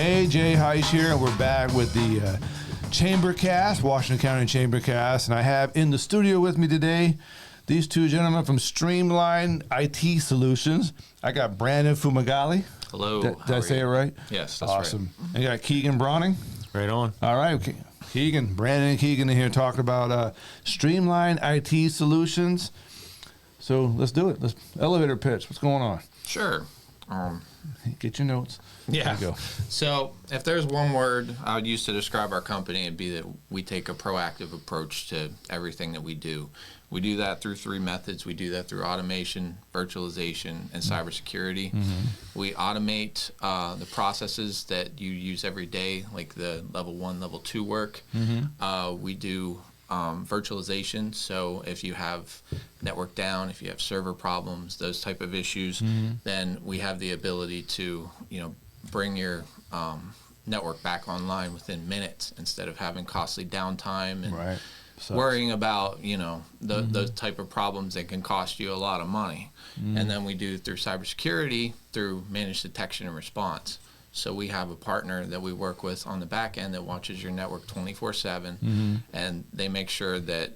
Hey, Jay Heish here, and we're back with the Chambercast, Washington County Chambercast, and I have in the studio with me today these two gentlemen from Streamline IT Solutions. I got Brandon Fumagalli. Hello. Did I say it right? Yes, that's awesome. Right. And you got Kegan Brauning. Right on. All right, okay. Brandon and Kegan in here talking about Streamline IT Solutions. So let's do it. Let's elevator pitch. What's going on? Sure. Get your notes. Yeah. There you go. So if there's one word I would use to describe our company, it'd be that we take a proactive approach to everything that we do. We do that through three methods. We do that through automation, virtualization, and cybersecurity. Mm-hmm. We automate the processes that you use every day, like the level 1, level 2 work. Mm-hmm. We do virtualization, so if you have network down, if you have server problems, those type of issues, then we have the ability to, bring your network back online within minutes instead of having costly downtime and worrying about, those type of problems that can cost you a lot of money. And then we do through cybersecurity, through managed detection and response. So we have a partner that we work with on the back end that watches your network 24/7, and they make sure that,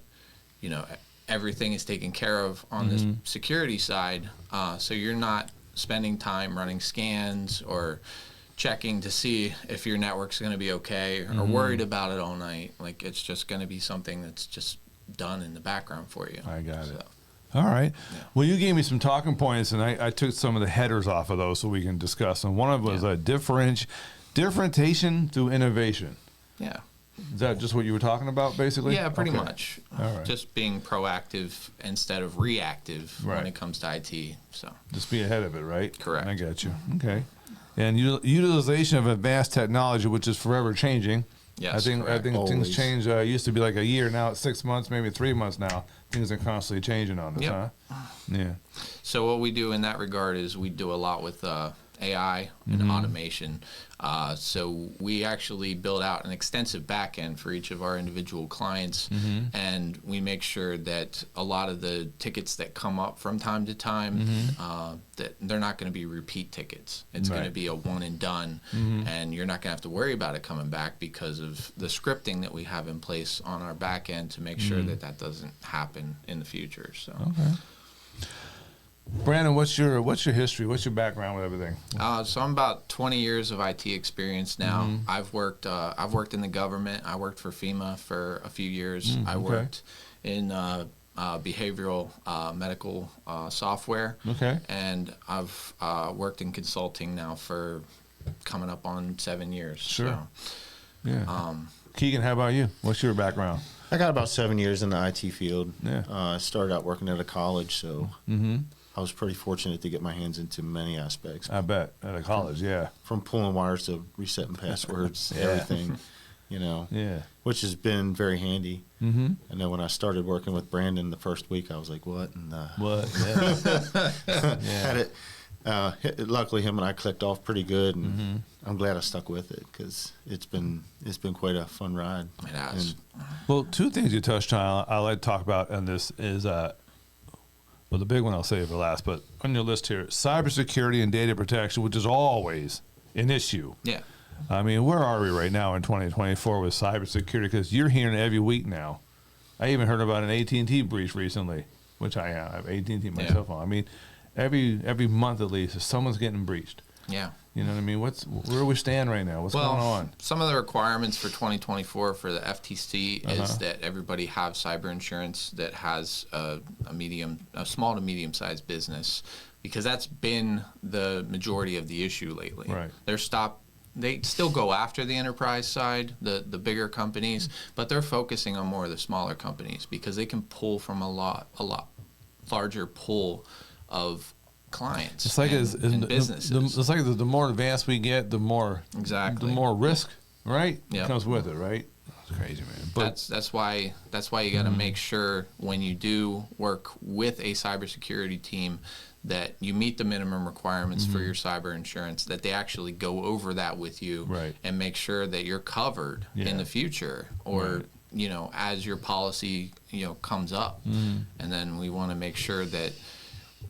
everything is taken care of on this security side. So you're not spending time running scans or checking to see if your network's going to be okay or worried about it all night. Like, it's just going to be something that's just done in the background for you. I got it. All right. Yeah. Well, you gave me some talking points, and I took some of the headers off of those so we can discuss. And one of them was a differentiation through innovation. Yeah. Is that just what you were talking about, basically? Yeah, pretty much. All right. Just being proactive instead of reactive when it comes to IT. So just be ahead of it, right? Correct. I got you. Okay. And utilization of advanced technology, which is forever changing. Yes, I think Always. things change. It used to be like a year. Now it's 6 months, maybe 3 months now. Things are constantly changing on us, huh? Yeah. So what we do in that regard is we do a lot with AI and automation. So we actually build out an extensive back end for each of our individual clients, and we make sure that a lot of the tickets that come up from time to time, that they're not going to be repeat tickets. It's going to be a one and done, and you're not going to have to worry about it coming back because of the scripting that we have in place on our back end to make sure that that doesn't happen in the future. So. Okay. Brandon, what's your history? What's your background with everything? So I'm about 20 years of IT experience now. I've worked in the government. I worked for FEMA for a few years. I worked in behavioral medical software. Okay. And I've worked in consulting now for coming up on 7 years. Sure. So, yeah. Kegan, how about you? What's your background? I got about 7 years in the IT field. Yeah. I started out working at a college, so I was pretty fortunate to get my hands into many aspects. I bet. At a college, yeah. From pulling wires to resetting passwords, everything, Yeah. which has been very handy. And then when I started working with Brandon the first week, I was like, what? And, What? Yeah. had it. Luckily, him and I clicked off pretty good, and I'm glad I stuck with it because it's been quite a fun ride. It has. Well, two things you touched on I like to talk about in this is, well, the big one I'll save for last, but on your list here, cybersecurity and data protection, which is always an issue. Yeah. I mean, where are we right now in 2024 with cybersecurity? Because you're hearing it every week now. I even heard about an AT&T breach recently, which I have AT&T my cell phone. I mean, every month at least, someone's getting breached. Yeah. You know what I mean? Where do we stand right now? What's going on? Some of the requirements for 2024 for the FTC is that everybody have cyber insurance that has a small to medium sized business, because that's been the majority of the issue lately. Right. They still go after the enterprise side, the bigger companies, but they're focusing on more of the smaller companies because they can pull from a lot larger pool of clients. It's like and businesses. It's like the more advanced we get, the more risk, right? Yep. Comes with it, right? It's crazy, man. But that's why you got to make sure when you do work with a cybersecurity team that you meet the minimum requirements for your cyber insurance, that they actually go over that with you and make sure that you're covered in the future, or as your policy comes up, and then we want to make sure that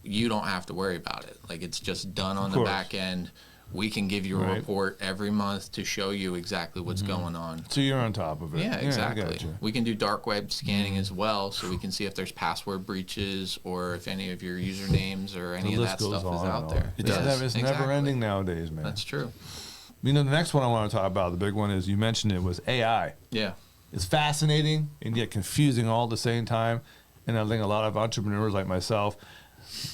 you don't have to worry about it. Like, it's just done on the back end. we can give you a Right. report every month to show you exactly what's going on. So you're on top of it. Yeah, I exactly. gotcha. We can do dark web scanning as well, so we can see if there's password breaches or if any of your usernames or any The of list that goes stuff is on and out on. there. It's, Yes, it's exactly. never ending nowadays, man. That's true. You know, the next one I want to talk about, the big one is, you mentioned it, was AI. Yeah. It's fascinating and yet confusing all at the same time. And I think a lot of entrepreneurs like myself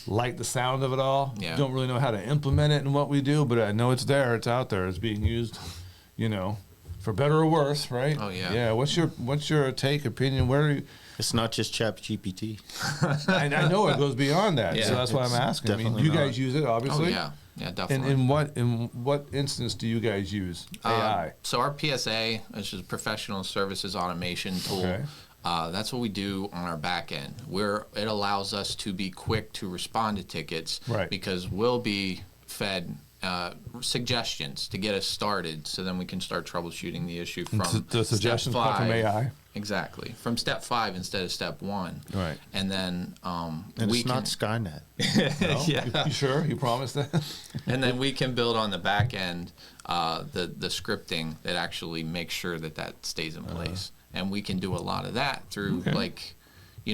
like the sound of it all. Yeah. Don't really know how to implement it in what we do, but I know it's there. It's out there. It's being used, you know, for better or worse, right? Oh, yeah. Yeah. What's your take, opinion? Where are you? It's not just ChatGPT. I know it goes beyond that, Yeah. so that's why I'm It's asking. I mean, definitely you not. guys use it, Oh, obviously. yeah. Yeah, And definitely. in what instance do you guys use AI? So our PSA, which is Professional Services Automation Tool, Okay. that's what we do on our back end, where it allows us to be quick to respond to tickets, Right. because we'll be fed suggestions to get us started, so then we can start troubleshooting the issue from The suggestions step come from 5. AI. Exactly, from step 5 instead of step 1. Right. And then And we it's not Skynet. No? Yeah. You sure? You promised that? And then we can build on the back end the scripting that actually makes sure that that stays in place. And we can do a lot of that through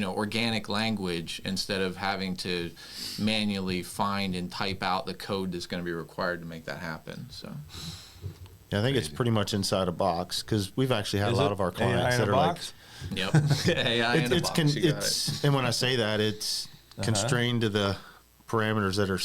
organic language, instead of having to manually find and type out the code that's going to be required to make that happen. So Yeah, I think it's pretty much inside a box, because we've actually had Is a lot it of our AI clients in that a are box? yep, AI in a box. You got it. And when I say that, it's constrained to the parameters that are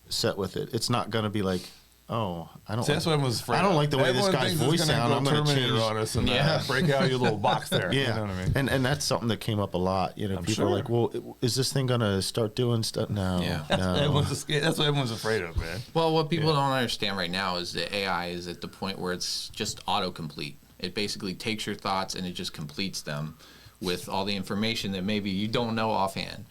set with it. It's not going to be like, oh, I don't. See, that's what everyone was afraid I don't of. like the way this Everyone guy's thinks it's voice gonna sound. go I'm going to Terminator change. on us and Yeah. break out your little box there. Yeah, You know what I mean? and that's something that came up a lot. You know, I'm people are sure. like, "Well, is this thing gonna start doing stuff?" No, Yeah. no. That's what everyone's afraid of, man. Well, what people don't understand right now is that AI is at the point where it's just autocomplete. It basically takes your thoughts and it just completes them with all the information that maybe you don't know offhand.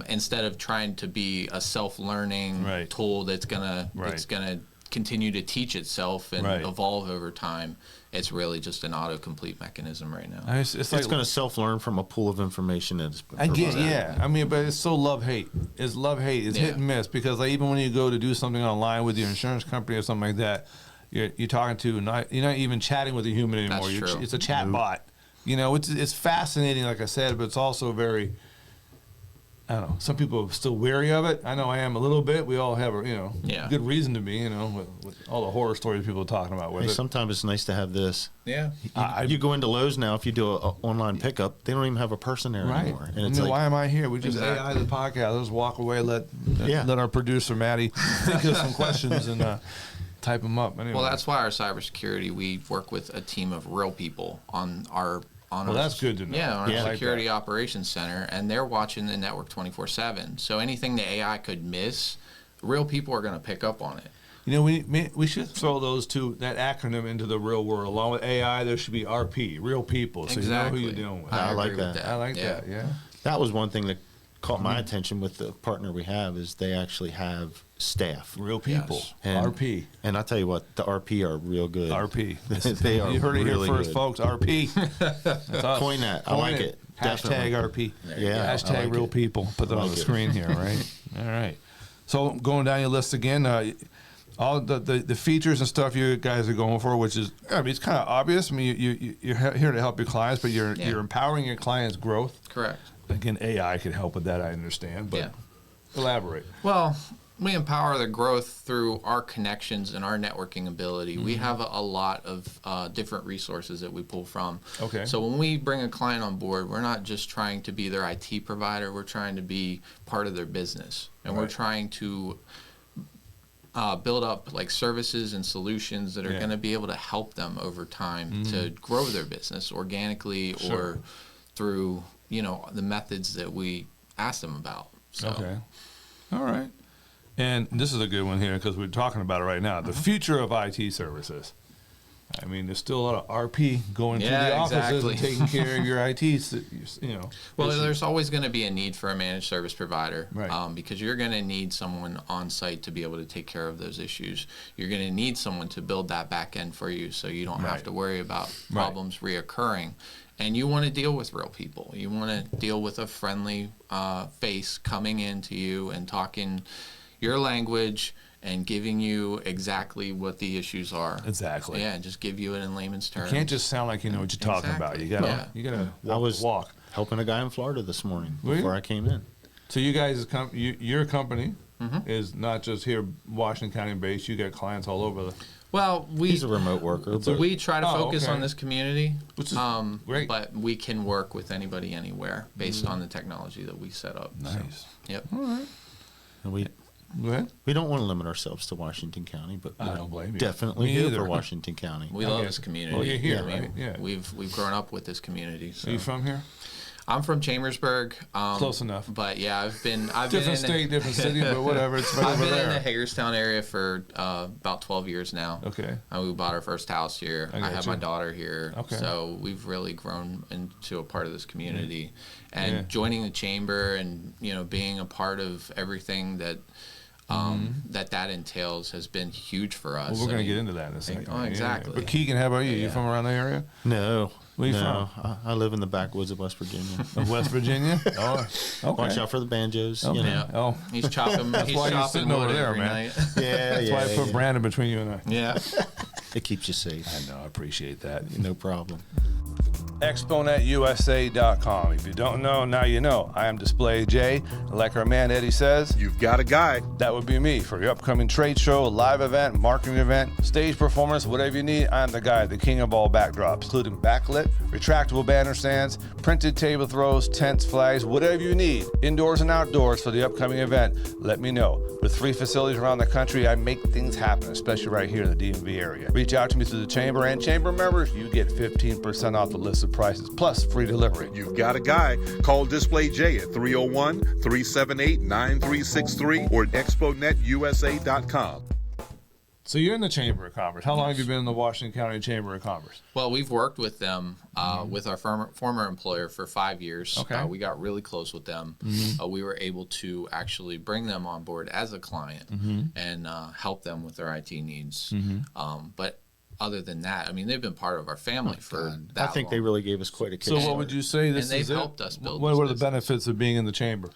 Instead of trying to be a self-learning Right. tool that's gonna continue to teach itself and Right. evolve over time, it's really just an autocomplete mechanism right now. It's It's like, going to self-learn from a pool of information that's been I get, provided. yeah. I mean, but it's so love-hate. It's love-hate. It's hit Yeah. and miss, because like even when you go to do something online with your insurance company or something like that, you're talking to you're not even chatting with a human anymore. That's true. It's a chat bot. You know, it's fascinating, like I said, but it's also very. I don't know. Some people are still wary of it. I know I am a little bit. We all have a Yeah. good reason to be. With all the horror stories people are talking about with Hey, it. sometimes it's nice to have this. Yeah. You go into Lowe's now. If you do an online pickup, they don't even have a person there Right. anymore. I And it's mean, like, why am I here? We just Exactly. AI the podcast. Let's walk away. Let Yeah. our producer Maddie think of some questions and type them up. Anyway. Well, that's why our cybersecurity, we work with a team of real people on our. Well, that's good to know. Yeah, on I our like security that. operations center, and they're watching the network 24/7. So anything the AI could miss, real people are going to pick up on it. We should throw that acronym into the real world. Along with AI, there should be RP, real people, so Exactly. you know who you're dealing with. I like agree with that. I like that. Yeah. that was one thing that caught my attention with the partner we have, is they actually have staff. Real people. Yes. And- RP. And I tell you what, the RP are real good. RP. They are You heard it really here first, good. folks. RP. That's us. Coin that. I Coin like it. Hashtag Definitely. RP. Yeah, I Hashtag like real it. people. Put that I on like the it. screen here, right? All right. So going down your list again, all the features and stuff you guys are going for, which is, I mean, it's kind of obvious. I mean, you're here to help your clients, but you're empowering your clients' growth. Correct. Again, AI could help with that, I understand, but elaborate. Well, we empower the growth through our connections and our networking ability. We have a lot of different resources that we pull from. Okay. So when we bring a client on board, we're not just trying to be their IT provider. We're trying to be part of their business. And we're Right. trying to build up like services and solutions that are Yeah. going to be able to help them over time to grow their business organically Sure. or through, the methods that we ask them about. So, Okay. All right. And this is a good one here because we're talking about it right now. The future of IT services. I mean, there's still a lot of RP going through the Yeah, offices exactly. and taking care of your IT, Well, issues. there's always going to be a need for a managed service provider, Right. because you're going to need someone on site to be able to take care of those issues. You're going to need someone to build that back end for you, so you don't Right. have to worry about Right. problems reoccurring. And you want to deal with real people. You want to deal with a friendly face coming into you and talking your language and giving you exactly what the issues are. Exactly. Yeah, and just give you it in layman's terms. You can't just sound like you know what you're talking about. You gotta I was walk. helping a guy in Florida this morning Were you? before I came in. So you guys, your company is not just here, Washington County based. You got clients all over. Well, He's a remote worker, but we try to focus okay. on this community, Which is great. but we can work with anybody anywhere based on the technology that we set up. Nice. So, yep. All right. and we Go ahead. don't want to limit ourselves to Washington County, but I don't blame you. definitely Me do either. for Washington County. We love this community. Well, you're here, I mean, right? Yeah. We've grown up with this community. So. Are you from here? I'm from Chambersburg. Close enough. But yeah, I've been Different state, different city, but whatever. It's right I've over been in there. the Hagerstown area for about 12 years now. Okay. We bought our first house here. I have gotcha. my daughter here. Okay. So we've really grown into a part of this community. And Yeah. joining the chamber and, being a part of everything that that entails has been huge for us. Well, we're going to I get mean, into that in a second. Oh, exactly. But Kegan, how about you? You Yeah. from around the area? No. Where you no, I live in the backwoods of West Virginia. Of West Virginia? Oh, okay. Watch out for the banjos. Okay. You know. Yeah. Oh. He's chopping. He's why you're chopping sitting over wood there, every man. night. Yeah, That's yeah, why I put yeah. Brandon between you and I. Yeah. It keeps you safe. I know. I appreciate that. No problem. ExpoNetUSA.com. If you don't know, now you know. I am Display J. Like our man Eddie says, You've got a guy. that would be me for your upcoming trade show, live event, marketing event, stage performance, whatever you need. I'm the guy, the king of all backdrops, including backlit, retractable banner stands, printed table throws, tents, flags, whatever you need, indoors and outdoors for the upcoming event. Let me know. With 3 facilities around the country, I make things happen, especially right here in the DMV area. Reach out to me through the chamber, and chamber members, you get 15% off the list of prices, plus free delivery. You've got a guy. Call Display J at 301-378-9363 or exponetusa.com. So you're in the Chamber of Commerce. How long have you been in the Washington County Chamber of Commerce? Well, we've worked with them, with our former employer for 5 years. Okay. We got really close with them. We were able to actually bring them on board as a client and help them with their IT needs. But other than that, I mean, they've been part of our family for that I think long. they really gave us quite a So kick. what would you say this And they've is it? helped us build What this were the business. benefits of being in the Chamber?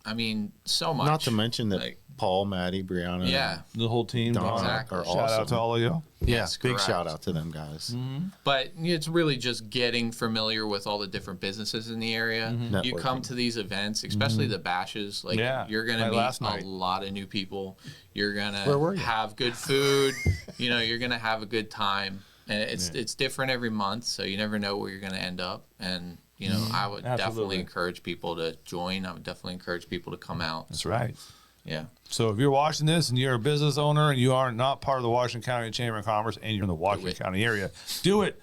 I mean, so much. Not to mention that Like, Paul, Maddie, Brianna, yeah. The whole team? Don Exactly. are Shout out awesome. to all of you. Yes, Big correct. shout out to them guys. But it's really just getting familiar with all the different businesses in the area. You come Networking. to these events, especially the bashes. Like Yeah, you're gonna like meet last night. a lot of new people. You're Where were gonna you? have good food. You're gonna have a good time, and it's different every month. So you never know where you're gonna end up. And I would Absolutely. definitely encourage people to join. I would definitely encourage people to come out. That's right. Yeah. So if you're watching this and you're a business owner and you are not part of the Washington County Chamber of Commerce and you're in the Washington County area, do it.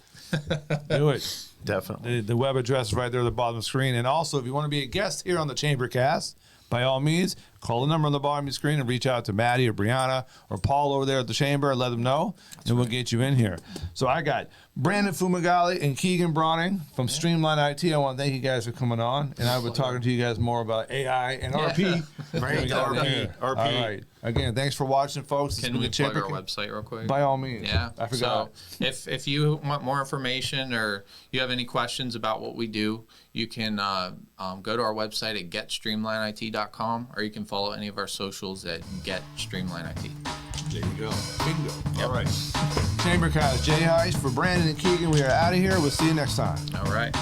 Do it. Definitely. The web address is right there at the bottom of the screen. And also, if you want to be a guest here on the Chamber Cast, by all means, call the number on the bottom of your screen and reach out to Maddie or Brianna or Paul over there at the Chamber and let them know, and we'll get you in here. So I got Brandon Fumagalli and Kegan Brauning from Streamline IT. I want to thank you guys for coming on, and I've been talking to you guys more about AI and RP. Right, We got RP. it. RP. All right. Again, thanks for watching, folks. It's Can been we the plug Chamber our website real quick? By all means. Yeah. I forgot. So if you want more information or you have any questions about what we do, you can go to our website at getstreamlineIT.com, or you can follow any of our socials at getstreamlineIT. There you go. Bingo. All right. Chamber Cast, Jay Heist for Brandon and Kegan. We are out of here. We'll see you next time. All right.